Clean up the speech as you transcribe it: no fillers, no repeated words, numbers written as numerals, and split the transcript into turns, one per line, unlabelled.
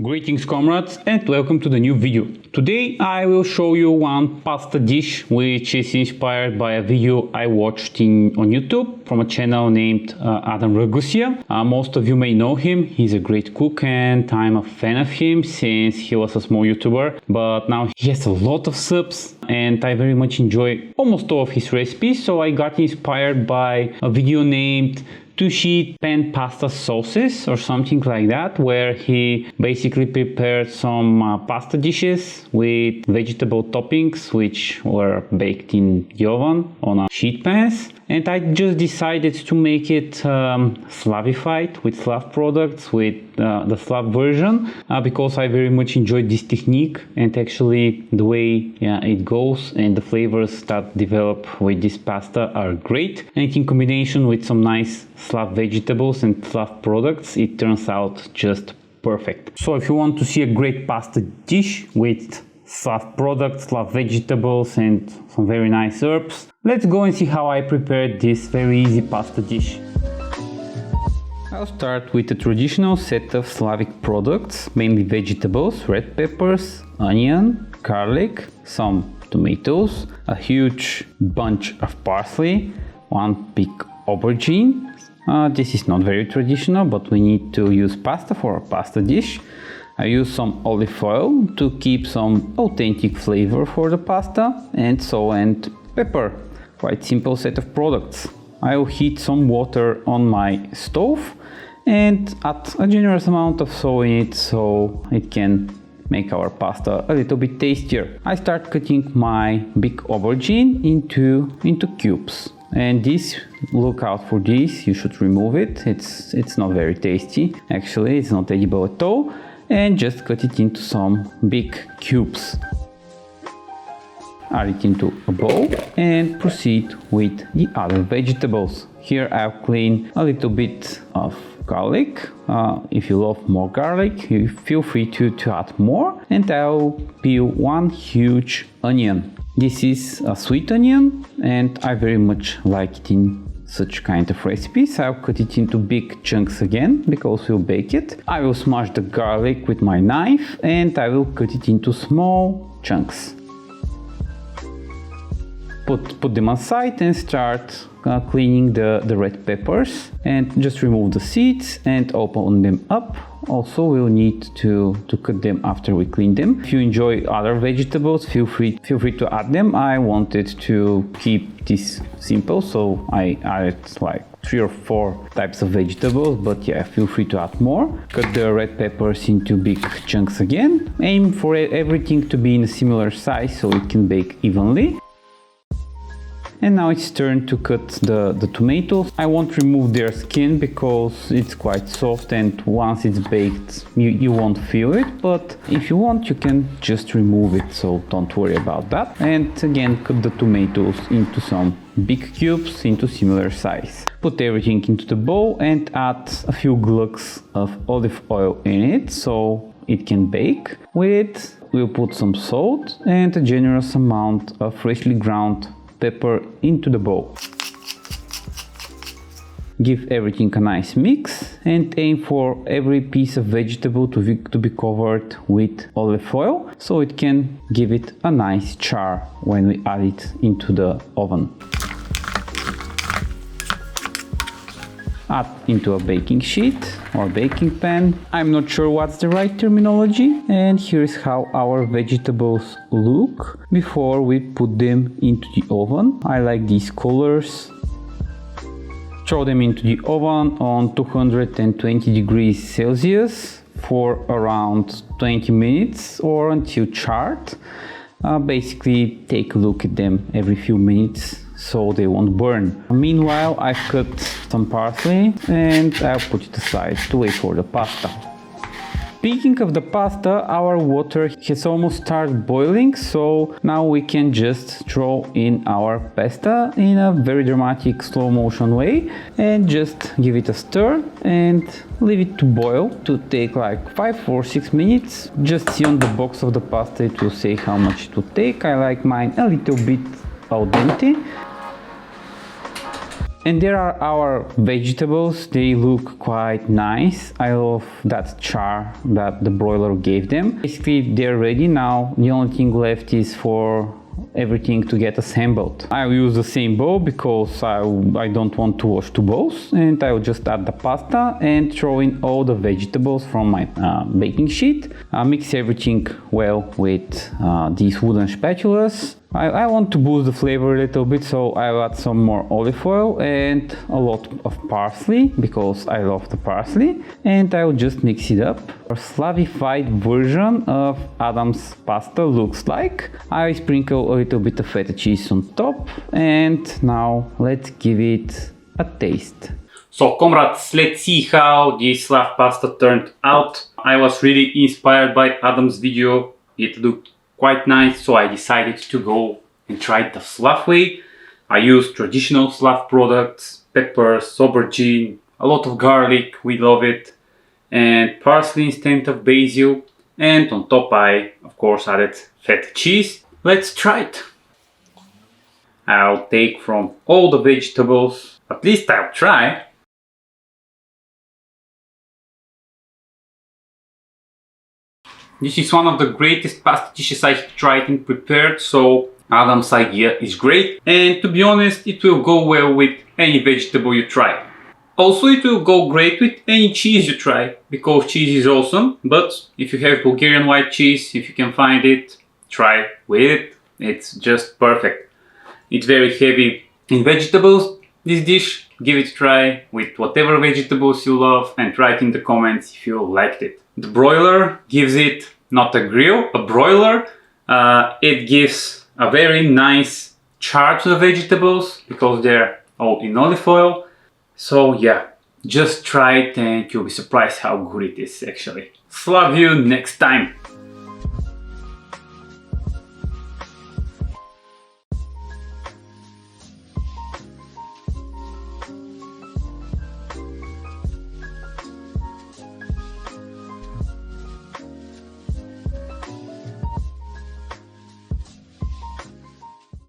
Greetings comrades and welcome to the new video. Today I will show you one pasta dish which is inspired by a video I watched on YouTube from a channel named Adam Ragusea. Most of you may know him, he's a great cook and I'm a fan of him since he was a small YouTuber, but now he has a lot of subs and I very much enjoy almost all of his recipes, so I got inspired by a video named 2-sheet pan pasta sauces or something like that, where he basically prepared some pasta dishes with vegetable toppings which were baked in the oven on a sheet pans. And I just decided to make it Slavified with Slav products, with the Slav version, because I very much enjoyed this technique and actually the way it goes and the flavors that develop with this pasta are great. And in combination with some nice Slav vegetables and Slav products, it turns out just perfect. So if you want to see a great pasta dish with Slav products, Slav vegetables and some very nice herbs, let's go and see how I prepared this very easy pasta dish. I'll start with a traditional set of Slavic products, mainly vegetables, red peppers, onion, garlic, some tomatoes, a huge bunch of parsley, one big aubergine. This is not very traditional, but we need to use pasta for a pasta dish. I use some olive oil to keep some authentic flavor for the pasta, and salt and pepper. Quite simple set of products. I will heat some water on my stove and add a generous amount of salt in it so it can make our pasta a little bit tastier. I start cutting my big aubergine into cubes. And this, look out for this, you should remove it. It's not very tasty. Actually, it's not edible at all. And just cut it into some big cubes. Add it into a bowl and proceed with the other vegetables. Here I'll clean a little bit of garlic. If you love more garlic, you feel free to add more. And I'll peel one huge onion. This is a sweet onion and I very much like it in such kind of recipes. I'll cut it into big chunks again because we'll bake it. I will smash the garlic with my knife and I will cut it into small chunks. Put them aside and start cleaning the red peppers and just remove the seeds and open them up. Also, we'll need to cut them after we clean them. If you enjoy other vegetables, feel free to add them. I wanted to keep this simple, so I added like 3 or 4 types of vegetables, but yeah, feel free to add more. Cut the red peppers into big chunks again. Aim for everything to be in a similar size so it can bake evenly. And now it's turn to cut the tomatoes. I won't remove their skin because it's quite soft and once it's baked you won't feel it, but if you want you can just remove it, so don't worry about that. And again, cut the tomatoes into some big cubes into similar size. Put everything into the bowl and add a few glugs of olive oil in it so it can bake. With it we'll put some salt and a generous amount of freshly ground pepper into the bowl. Give everything a nice mix and aim for every piece of vegetable to be covered with olive oil so it can give it a nice char when we add it into the oven. Add into a baking sheet or baking pan. I'm not sure what's the right terminology. And here's how our vegetables look before we put them into the oven. I like these colors. Throw them into the oven on 220 degrees Celsius for around 20 minutes or until charred. Basically take a look at them every few minutes so they won't burn. Meanwhile, I've cut some parsley and I'll put it aside to wait for the pasta. Speaking of the pasta, our water has almost started boiling, so now we can just throw in our pasta in a very dramatic slow motion way and just give it a stir and leave it to boil to take like 5 or 6 minutes. Just see on the box of the pasta it will say how much it will take. I like mine a little bit al dente. And there are our vegetables. They look quite nice. I love that char that the broiler gave them. Basically, they're ready now. The only thing left is for everything to get assembled. I'll use the same bowl because I don't want to wash two bowls, and I'll just add the pasta and throw in all the vegetables from my baking sheet. Mix everything well with these wooden spatulas. I want to boost the flavor a little bit, so I'll add some more olive oil and a lot of parsley because I love the parsley, and I'll just mix it up. A Slavified version of Adam's pasta looks like. I sprinkle a little bit of feta cheese on top, and now let's give it a taste. So comrades, let's see how the Slav pasta turned out. I was really inspired by Adam's video. It looked quite nice, so I decided to go and try it the Slav way. I used traditional Slav products, peppers, aubergine, a lot of garlic, we love it, and parsley instead of basil, and on top I of course added feta cheese. Let's try it. I'll take from all the vegetables, at least I'll try. This is one of the greatest pasta dishes I've tried and prepared, so Adam's idea is great, and to be honest, it will go well with any vegetable you try. Also, it will go great with any cheese you try, because cheese is awesome, but if you have Bulgarian white cheese, if you can find it, try with it. It's just perfect. It's very heavy in vegetables, this dish. Give it a try with whatever vegetables you love and write in the comments if you liked it. The broiler gives it, not a grill, a broiler. It gives a very nice char to the vegetables because they're all in olive oil. So yeah, just try it and you'll be surprised how good it is actually. Slav you next time!